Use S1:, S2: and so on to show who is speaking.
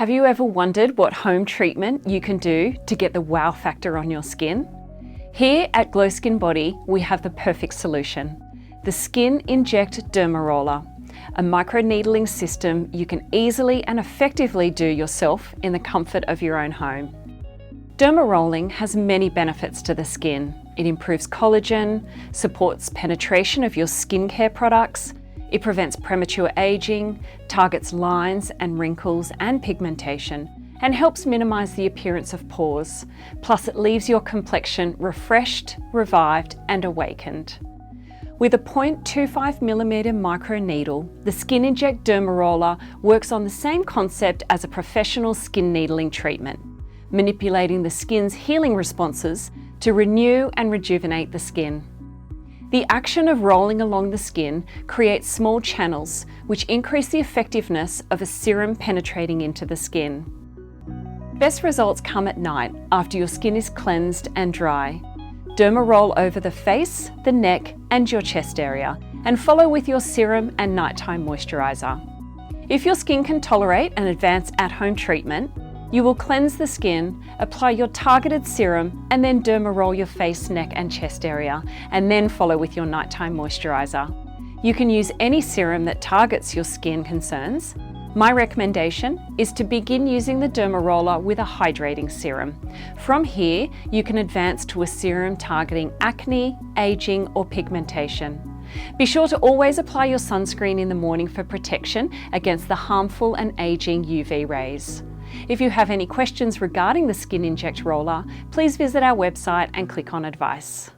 S1: Have you ever wondered what home treatment you can do to get the wow factor on your skin? Here at Glow Skin Body, we have the perfect solution. The Skin-Inject Derma Roller, a microneedling system you can easily and effectively do yourself in the comfort of your own home. Derma rolling has many benefits to the skin. It improves collagen, supports penetration of your skincare products, it prevents premature aging, targets lines and wrinkles and pigmentation, and helps minimize the appearance of pores. Plus, it leaves your complexion refreshed, revived, and awakened. With a 0.25mm microneedle, the Skin-Inject Derma Roller works on the same concept as a professional skin needling treatment, manipulating the skin's healing responses to renew and rejuvenate the skin. The action of rolling along the skin creates small channels which increase the effectiveness of a serum penetrating into the skin. Best results come at night after your skin is cleansed and dry. Derma roll over the face, the neck and your chest area, and follow with your serum and nighttime moisturiser. If your skin can tolerate an advanced at-home treatment, you will cleanse the skin, apply your targeted serum, and then derma roll your face, neck and chest area, and then follow with your nighttime moisturiser. You can use any serum that targets your skin concerns. My recommendation is to begin using the derma roller with a hydrating serum. From here, you can advance to a serum targeting acne, aging or pigmentation. Be sure to always apply your sunscreen in the morning for protection against the harmful and aging UV rays. If you have any questions regarding the Skin-Inject Roller, please visit our website and click on Advice.